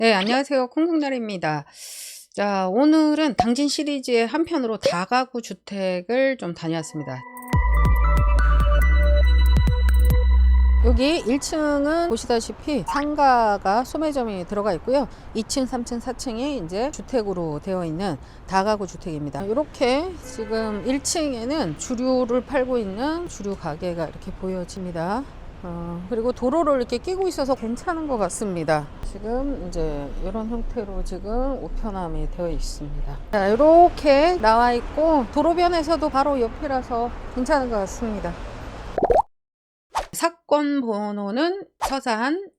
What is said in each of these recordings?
네, 안녕하세요. 콩콩나리입니다. 자, 오늘은 당진 시리즈의 한 편으로 다가구 주택을 좀 다녀왔습니다. 여기 1층은 보시다시피 상가가 소매점이 들어가 있고요. 2층, 3층, 4층이 이제 주택으로 되어 있는 다가구 주택입니다. 이렇게 지금 1층에는 주류를 팔고 있는 주류 가게가 이렇게 보여집니다. 그리고 도로를 이렇게 끼고 있어서 괜찮은 것 같습니다. 지금 이제 이런 형태로 지금 우편함이 되어 있습니다. 자, 이렇게 나와 있고 도로변에서도 바로 옆이라서 괜찮은 것 같습니다. 사건 번호는 서산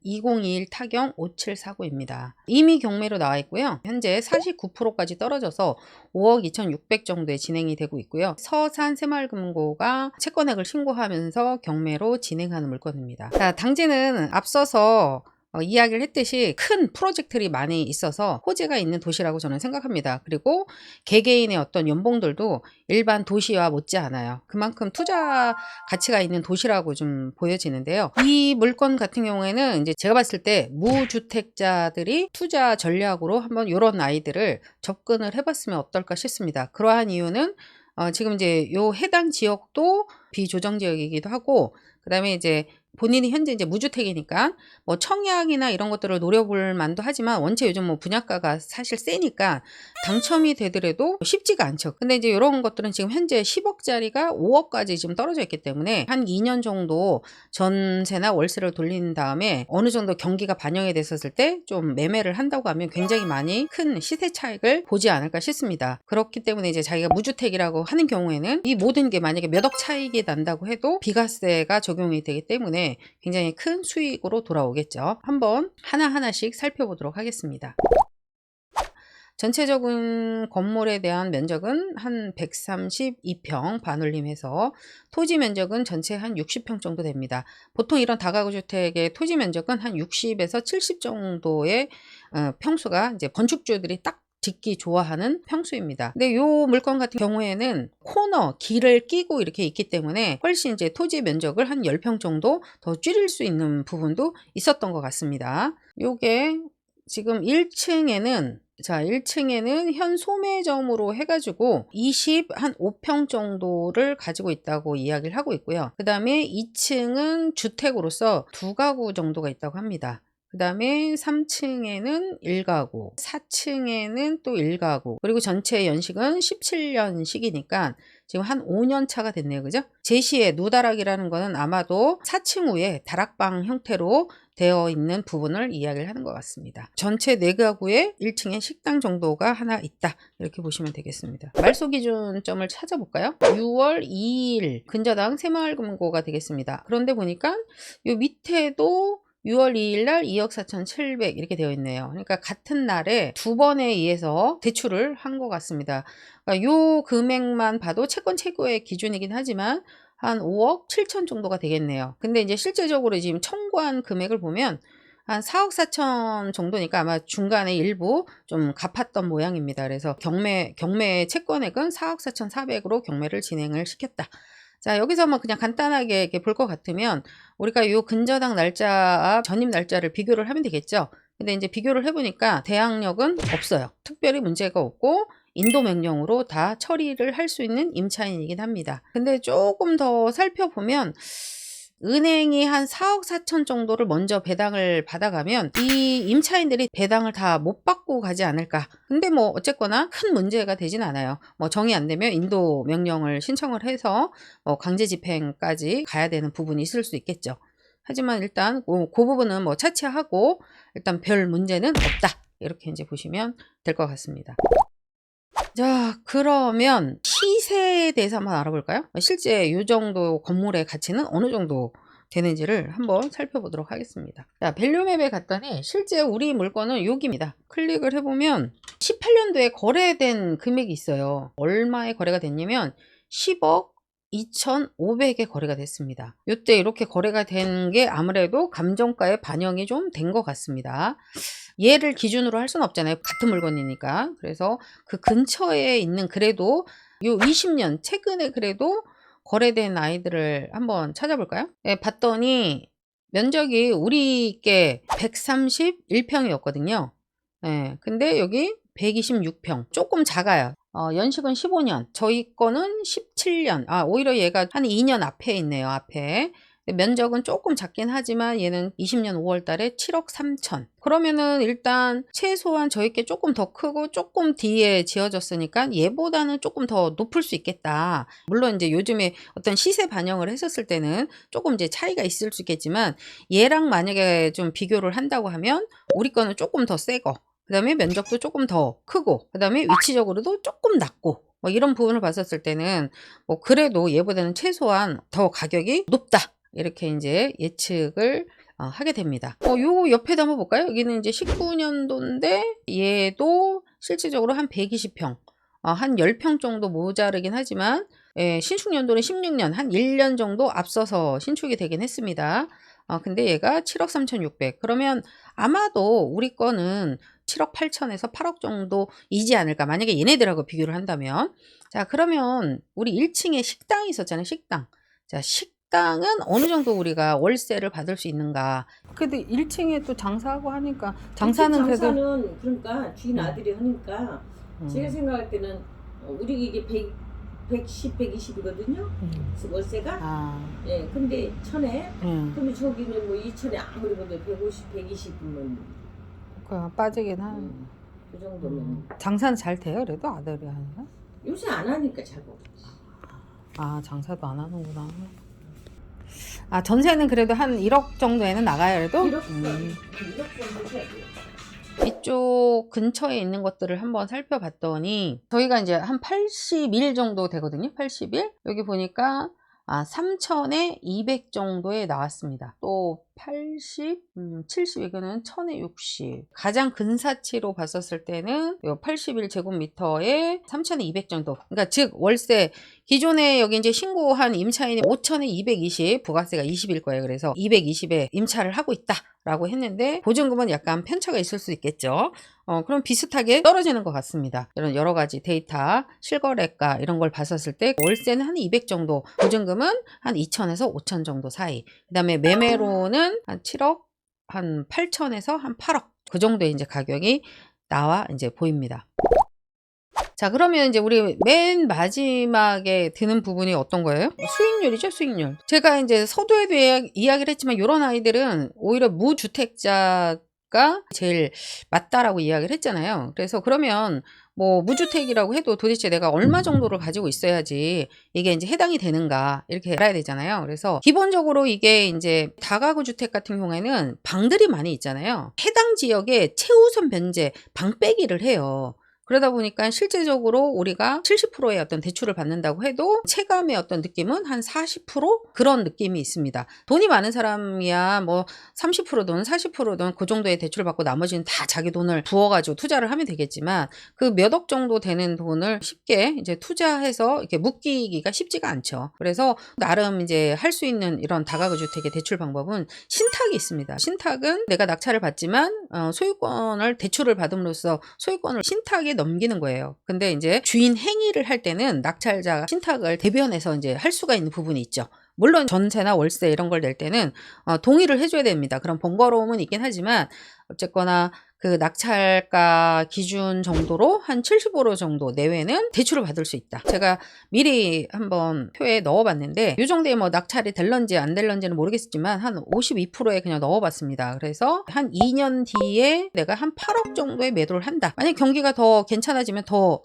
2021 타경 5749입니다. 이미 경매로 나와 있고요. 현재 49%까지 떨어져서 5억 2,600 정도에 진행이 되고 있고요. 서산 새마을금고가 채권액을 신고하면서 경매로 진행하는 물건입니다. 자, 당진은 앞서서 이야기를 했듯이 큰 프로젝트들이 많이 있어서 호재가 있는 도시라고 저는 생각합니다. 그리고 개개인의 어떤 연봉들도 일반 도시와 못지않아요. 그만큼 투자 가치가 있는 도시라고 좀 보여지는데요. 이 물건 같은 경우에는 이제 제가 봤을 때 무주택자들이 투자 전략으로 한번 이런 아이들을 접근을 해봤으면 어떨까 싶습니다. 그러한 이유는 지금 이제 요 해당 지역도 비조정 지역이기도 하고, 그 다음에 이제 본인이 현재 이제 무주택이니까 뭐 청약이나 이런 것들을 노려볼 만도 하지만 원체 요즘 뭐 분양가가 사실 세니까 당첨이 되더라도 쉽지가 않죠. 근데 이제 이런 것들은 지금 현재 10억짜리가 5억까지 지금 떨어져 있기 때문에 한 2년 정도 전세나 월세를 돌린 다음에 어느 정도 경기가 반영이 됐었을 때 좀 매매를 한다고 하면 굉장히 많이 큰 시세 차익을 보지 않을까 싶습니다. 그렇기 때문에 이제 자기가 무주택이라고 하는 경우에는 이 모든 게 만약에 몇 억 차익이 난다고 해도 비과세가 적용이 되기 때문에 굉장히 큰 수익으로 돌아오겠죠. 한번 하나하나씩 살펴보도록 하겠습니다. 전체적인 건물에 대한 면적은 한 132평 반올림해서 토지 면적은 전체 한 60평 정도 됩니다. 보통 이런 다가구 주택의 토지 면적은 한 60에서 70 정도의 평수가 이제 건축주들이 딱 짓기 좋아하는 평수입니다. 근데 이 물건 같은 경우에는 코너, 길을 끼고 이렇게 있기 때문에 훨씬 이제 토지 면적을 한 10평 정도 더 줄일 수 있는 부분도 있었던 것 같습니다. 요게 지금 1층에는 현 소매점으로 해가지고 25평 정도를 가지고 있다고 이야기를 하고 있고요. 그 다음에 2층은 주택으로서 2가구 정도가 있다고 합니다. 그 다음에 3층에는 1가구, 4층에는 또 1가구, 그리고 전체 연식은 17년식이니까 지금 한 5년 차가 됐네요. 그죠? 제시의 누다락이라는 거는 아마도 4층 후에 다락방 형태로 되어 있는 부분을 이야기를 하는 것 같습니다. 전체 4가구에 1층에 식당 정도가 하나 있다. 이렇게 보시면 되겠습니다. 말소 기준점을 찾아볼까요? 6월 2일 근저당 새마을금고가 되겠습니다. 그런데 보니까 요 밑에도 6월 2일 날 2억 4,700 이렇게 되어 있네요. 그러니까 같은 날에 2번에 의해서 대출을 한 것 같습니다. 그러니까 요 금액만 봐도 채권 최고의 기준이긴 하지만 한 5억 7천 정도가 되겠네요. 근데 이제 실제적으로 지금 청구한 금액을 보면 한 4억 4천 정도니까 아마 중간에 일부 좀 갚았던 모양입니다. 그래서 경매 채권액은 4억 4,400으로 경매를 진행을 시켰다. 자, 여기서 뭐 그냥 간단하게 볼 것 같으면 우리가 요 근저당 날짜, 전입 날짜를 비교를 하면 되겠죠. 근데 이제 비교를 해보니까 대항력은 없어요. 특별히 문제가 없고 인도 명령으로 다 처리를 할 수 있는 임차인이긴 합니다. 근데 조금 더 살펴보면 은행이 한 4억 4천 정도를 먼저 배당을 받아가면 이 임차인들이 배당을 다 못 받고 가지 않을까. 근데 뭐 어쨌거나 큰 문제가 되진 않아요. 뭐 정이 안 되면 인도 명령을 신청을 해서 강제 집행까지 가야 되는 부분이 있을 수 있겠죠. 하지만 일단 그 부분은 뭐 차치하고 일단 별 문제는 없다. 이렇게 이제 보시면 될 것 같습니다. 자, 그러면 시세에 대해서 한번 알아볼까요? 실제 이 정도 건물의 가치는 어느 정도 되는지를 한번 살펴보도록 하겠습니다. 자, 밸류맵에 갔더니 실제 우리 물건은 여기입니다. 클릭을 해보면 18년도에 거래된 금액이 있어요. 얼마에 거래가 됐냐면 10억 2,500에 거래가 됐습니다. 이때 이렇게 거래가 된 게 아무래도 감정가에 반영이 좀 된 것 같습니다. 얘를 기준으로 할 수는 없잖아요. 같은 물건이니까. 그래서 그 근처에 있는 그래도 요 20년 최근에 그래도 거래된 아이들을 한번 찾아볼까요? 네, 봤더니 면적이 우리께 131평이었거든요. 예. 근데 여기 126평. 조금 작아요. 연식은 15년. 저희 거는 17년. 오히려 얘가 한 2년 앞에 있네요. 앞에. 면적은 조금 작긴 하지만 얘는 20년 5월 달에 7억 3천. 그러면은 일단 최소한 저희 게 조금 더 크고 조금 뒤에 지어졌으니까 얘보다는 조금 더 높을 수 있겠다. 물론 이제 요즘에 어떤 시세 반영을 했었을 때는 조금 이제 차이가 있을 수 있겠지만 얘랑 만약에 좀 비교를 한다고 하면 우리 거는 조금 더 세고 그 다음에 면적도 조금 더 크고 그 다음에 위치적으로도 조금 낮고 뭐 이런 부분을 봤었을 때는 뭐 그래도 얘보다는 최소한 더 가격이 높다. 이렇게 이제 예측을 하게 됩니다. 요 옆에도 한번 볼까요? 여기는 이제 19년도인데 얘도 실질적으로 한 120평, 한 10평 정도 모자르긴 하지만 신축 연도는 16년, 한 1년 정도 앞서서 신축이 되긴 했습니다. 근데 얘가 7억 3,600. 그러면 아마도 우리 거는 7억 8천에서 8억 정도이지 않을까. 만약에 얘네들하고 비교를 한다면. 자, 그러면 우리 1층에 식당이 있었잖아요. 식당. 자, 식당은 어느 정도 우리가 월세를 받을 수 있는가. 그래도 1층에 또 장사하고 하니까 장사는 그러니까 주인 아들이 하니까 제가 생각할 때는 우리 이게 110, 120이거든요. 월세가. 예, 근데 천에. 그러면 저기는 뭐 2천에 아무리 보면 150, 120이면 빠지긴 하는. 그 정도면. 장사는 잘 돼요? 그래도 아들이 하니까? 요새 안 하니까 잘 모르겠어. 장사도 안 하는구나. 전세는 그래도 한 1억 정도에는 나가요, 그래도? 1억 정도 돼요. 이쪽 근처에 있는 것들을 한번 살펴봤더니 저희가 이제 한 80일 정도 되거든요. 80일. 여기 보니까 3천에 200 정도에 나왔습니다. 또 80, 70 이거는 1000에 60. 가장 근사치로 봤었을 때는 81제곱미터에 3천에 200 정도. 그러니까 즉 월세 기존에 여기 이제 신고한 임차인이 5천에 220, 부가세가 20일 거예요. 그래서 220에 임차를 하고 있다라고 했는데 보증금은 약간 편차가 있을 수 있겠죠. 그럼 비슷하게 떨어지는 것 같습니다. 이런 여러 가지 데이터, 실거래가 이런 걸 봤었을 때 월세는 한 200 정도, 보증금은 한 2천에서 5천 정도 사이. 그 다음에 매매로는 한 7억, 한 8천에서 한 8억. 그 정도의 이제 가격이 나와 이제 보입니다. 자, 그러면 이제 우리 맨 마지막에 드는 부분이 어떤 거예요? 수익률이죠, 수익률. 제가 이제 서두에도 이야기를 했지만 이런 아이들은 오히려 무주택자가 제일 맞다라고 이야기를 했잖아요. 그래서 그러면 뭐 무주택이라고 해도 도대체 내가 얼마 정도를 가지고 있어야지 이게 이제 해당이 되는가 이렇게 알아야 되잖아요. 그래서 기본적으로 이게 이제 다가구 주택 같은 경우에는 방들이 많이 있잖아요. 해당 지역에 최우선 변제 방 빼기를 해요. 그러다 보니까 실제적으로 우리가 70%의 어떤 대출을 받는다고 해도 체감의 어떤 느낌은 한 40% 그런 느낌이 있습니다. 돈이 많은 사람이야 뭐 30%든 40%든 그 정도의 대출을 받고 나머지는 다 자기 돈을 부어가지고 투자를 하면 되겠지만 그 몇 억 정도 되는 돈을 쉽게 이제 투자해서 이렇게 묶이기가 쉽지가 않죠. 그래서 나름 이제 할 수 있는 이런 다가구 주택의 대출 방법은 신탁이 있습니다. 신탁은 내가 낙찰을 받지만 소유권을 대출을 받음으로써 소유권을 신탁에 넘기는 거예요. 근데 이제 주인 행위를 할 때는 낙찰자가 신탁을 대변해서 이제 할 수가 있는 부분이 있죠. 물론 전세나 월세 이런 걸 낼 때는 동의를 해줘야 됩니다. 그런 번거로움은 있긴 하지만 어쨌거나 그 낙찰가 기준 정도로 한 70% 정도 내외는 대출을 받을 수 있다. 제가 미리 한번 표에 넣어봤는데 이 정도에 뭐 낙찰이 될런지 안 될런지는 모르겠지만 한 52%에 그냥 넣어봤습니다. 그래서 한 2년 뒤에 내가 한 8억 정도의 매도를 한다. 만약 경기가 더 괜찮아지면 더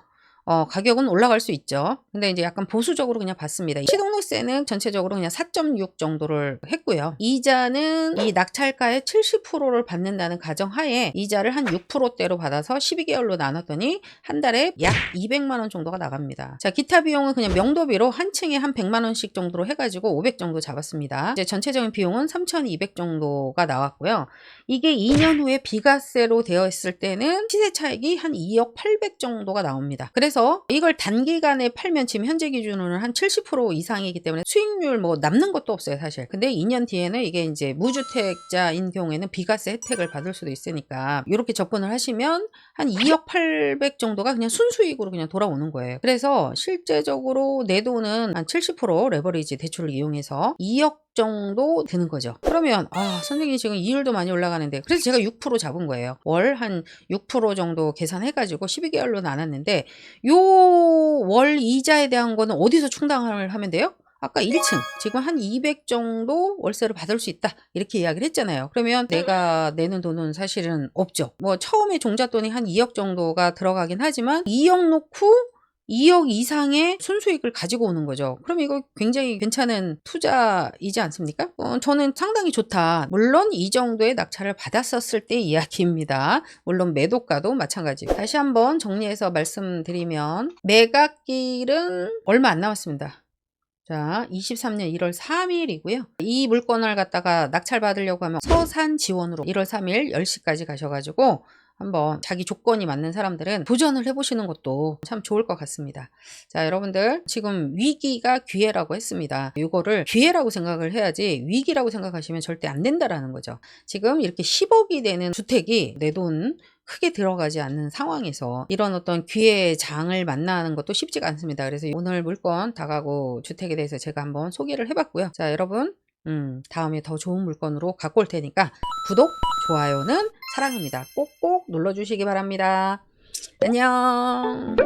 가격은 올라갈 수 있죠. 근데 이제 약간 보수적으로 그냥 봤습니다. 시동록세는 전체적으로 그냥 4.6 정도를 했고요. 이자는 이 낙찰가의 70%를 받는다는 가정하에 이자를 한 6%대로 받아서 12개월로 나눴더니 한 달에 약 200만 원 정도가 나갑니다. 자, 기타 비용은 그냥 명도비로 한 층에 한 100만 원씩 정도로 해가지고 500 정도 잡았습니다. 이제 전체적인 비용은 3,200 정도가 나왔고요. 이게 2년 후에 비과세로 되어 있을 때는 시세 차익이 한 2억 800 정도가 나옵니다. 그래서 이걸 단기간에 팔면 지금 현재 기준으로는 한 70% 이상이기 때문에 수익률 뭐 남는 것도 없어요, 사실. 근데 2년 뒤에는 이게 이제 무주택자인 경우에는 비과세 혜택을 받을 수도 있으니까 이렇게 접근을 하시면 한 2억 800 정도가 그냥 순수익으로 그냥 돌아오는 거예요. 그래서 실제적으로 내 돈은 한 70% 레버리지 대출을 이용해서 2억 정도 되는 거죠. 그러면 선생님이 지금 이율도 많이 올라가는데, 그래서 제가 6% 잡은 거예요. 월 한 6% 정도 계산해가지고 12개월로 나눴는데, 요 월 이자에 대한 거는 어디서 충당을 하면 돼요? 아까 1층 지금 한 200 정도 월세를 받을 수 있다 이렇게 이야기를 했잖아요. 그러면 내가 내는 돈은 사실은 없죠. 뭐 처음에 종잣돈이 한 2억 정도가 들어가긴 하지만 2억 놓고 2억 이상의 순수익을 가지고 오는 거죠. 그럼 이거 굉장히 괜찮은 투자이지 않습니까? 저는 상당히 좋다. 물론 이 정도의 낙찰을 받았었을 때 이야기입니다. 물론 매도가도 마찬가지. 다시 한번 정리해서 말씀드리면 매각일은 얼마 안 남았습니다. 자, 23년 1월 3일이고요. 이 물건을 갖다가 낙찰 받으려고 하면 서산 지원으로 1월 3일 10시까지 가셔가지고 한번 자기 조건이 맞는 사람들은 도전을 해보시는 것도 참 좋을 것 같습니다. 자, 여러분들 지금 위기가 기회라고 했습니다. 이거를 기회라고 생각을 해야지 위기라고 생각하시면 절대 안 된다라는 거죠. 지금 이렇게 10억이 되는 주택이 내 돈 크게 들어가지 않는 상황에서 이런 어떤 기회의 장을 만나는 것도 쉽지가 않습니다. 그래서 오늘 물건 다가구 주택에 대해서 제가 한번 소개를 해봤고요. 자, 여러분 다음에 더 좋은 물건으로 갖고 올 테니까 구독, 좋아요는 사랑입니다. 꼭꼭 눌러주시기 바랍니다. 안녕.